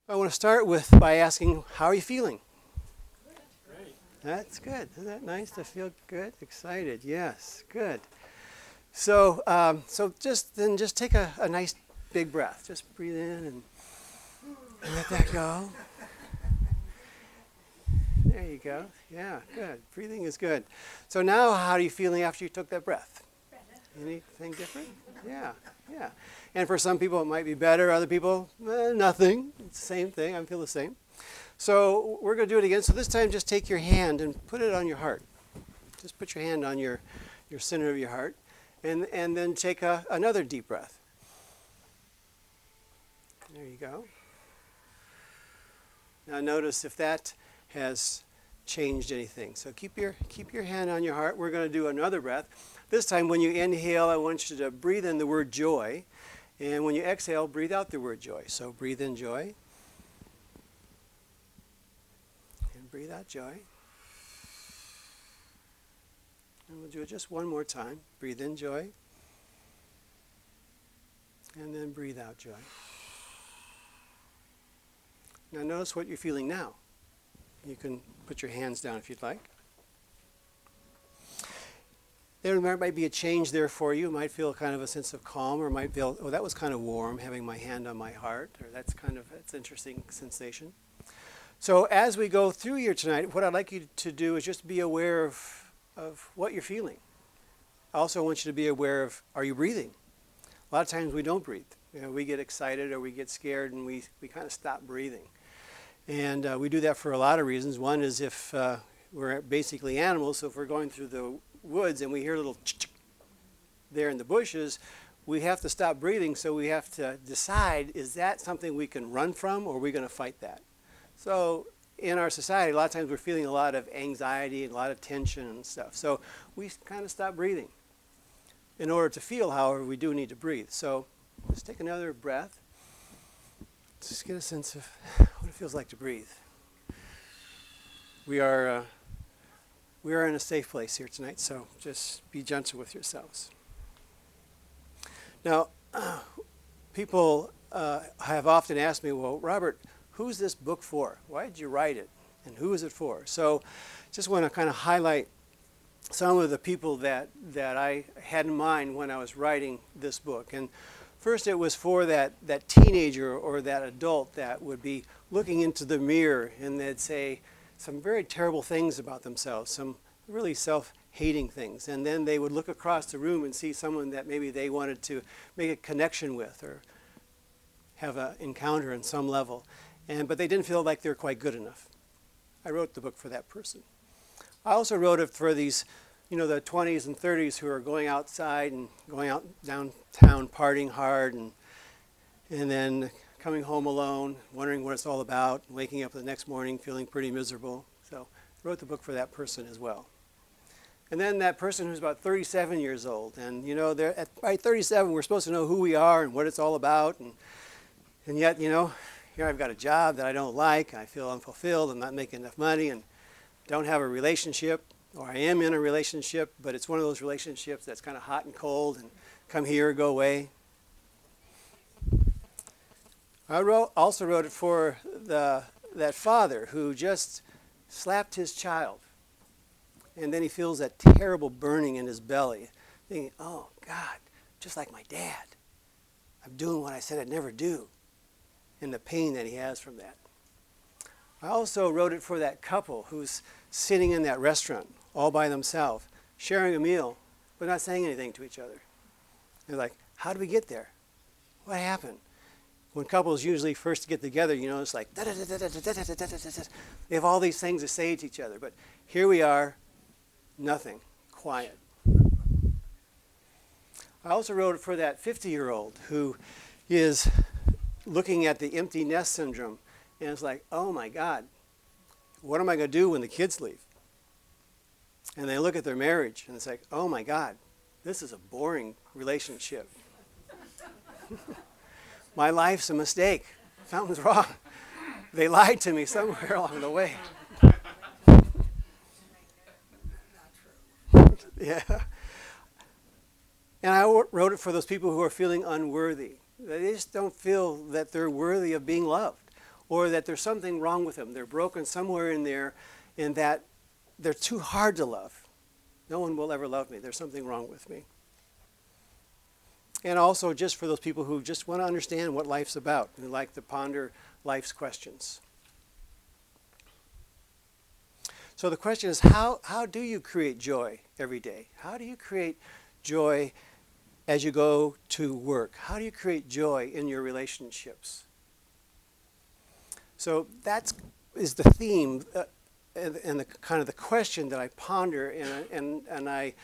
I want to start by asking, how are you feeling? Great. That's good. Isn't that nice to feel good, excited? Yes, good. So just take a nice big breath. Just breathe in and let that go. There you go. Yeah, good. Breathing is good. So now, how are you feeling after you took that breath? Anything different? Yeah, yeah. And for some people it might be better. Other people, nothing. It's the same thing. I feel the same. So we're going to do it again. So this time just take your hand and put it on your heart. Just put your hand on your center of your heart. And then take another deep breath. There you go. Now notice if that has changed anything. So keep your hand on your heart. We're going to do another breath. This time when you inhale, I want you to breathe in the word joy. And when you exhale, breathe out the word joy. So breathe in joy. And breathe out joy. And we'll do it just one more time. Breathe in joy. And then breathe out joy. Now notice what you're feeling now. You can put your hands down if you'd like. There might be a change there for you. You might feel kind of a sense of calm, or might feel, oh, that was kind of warm, having my hand on my heart, or that's an interesting sensation. So as we go through here tonight, what I'd like you to do is just be aware of what you're feeling. I also want you to be aware of, are you breathing? A lot of times we don't breathe. We get excited or we get scared and we kind of stop breathing. And we do that for a lot of reasons. One is if we're basically animals, so if we're going through the woods and we hear a little ch-ch there in the bushes, we have to stop breathing, so we have to decide, is that something we can run from, or are we going to fight that? So in our society, a lot of times we're feeling a lot of anxiety and a lot of tension and stuff. So we kind of stop breathing. In order to feel, however, we do need to breathe. So just take another breath. Just get a sense of what it feels like to breathe. We are in a safe place here tonight, so just be gentle with yourselves. Now, people have often asked me, well, Robert, who's this book for? Why did you write it? And who is it for? So just want to kind of highlight some of the people that I had in mind when I was writing this book. And first, it was for that teenager or that adult that would be looking into the mirror and they'd say some very terrible things about themselves, some really self-hating things. And then they would look across the room and see someone that maybe they wanted to make a connection with or have an encounter on some level. But they didn't feel like they were quite good enough. I wrote the book for that person. I also wrote it for these, the 20s and 30s who are going outside and going out downtown partying hard and then coming home alone, wondering what it's all about, waking up the next morning feeling pretty miserable. So I wrote the book for that person as well. And then that person who's about 37 years old. And, by 37, we're supposed to know who we are and what it's all about. And yet, here I've got a job that I don't like. I feel unfulfilled. I'm not making enough money and don't have a relationship. Or I am in a relationship, but it's one of those relationships that's kind of hot and cold and come here, go away. I also wrote it for that father who just slapped his child. And then he feels that terrible burning in his belly, thinking, oh, God, just like my dad. I'm doing what I said I'd never do. And the pain that he has from that. I also wrote it for that couple who's sitting in that restaurant all by themselves, sharing a meal, but not saying anything to each other. They're like, how did we get there? What happened? When couples usually first get together, it's like, they have all these things to say to each other. But here we are, nothing, quiet. I also wrote it for that 50-year-old who is looking at the empty nest syndrome. And it's like, oh my God, what am I going to do when the kids leave? And they look at their marriage and it's like, oh my God, this is a boring relationship. My life's a mistake. Something's wrong. They lied to me somewhere along the way. Yeah. And I wrote it for those people who are feeling unworthy. They just don't feel that they're worthy of being loved. or that there's something wrong with them. They're broken somewhere in there, in that they're too hard to love. No one will ever love me. There's something wrong with me. And also just for those people who just want to understand what life's about, who like to ponder life's questions. So the question is, how do you create joy every day? How do you create joy as you go to work? How do you create joy in your relationships? So that is the theme and the kind of the question that I ponder and I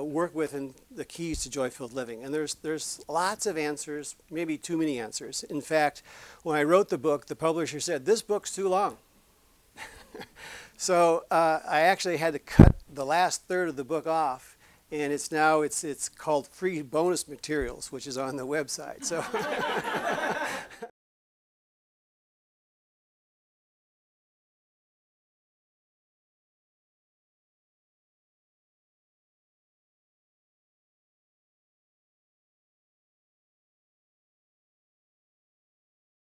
work with in the keys to joy-filled living. And there's lots of answers, maybe too many answers. In fact, when I wrote the book, the publisher said, "This book's too long." So I actually had to cut the last third of the book off, and it's called free bonus materials, which is on the website. So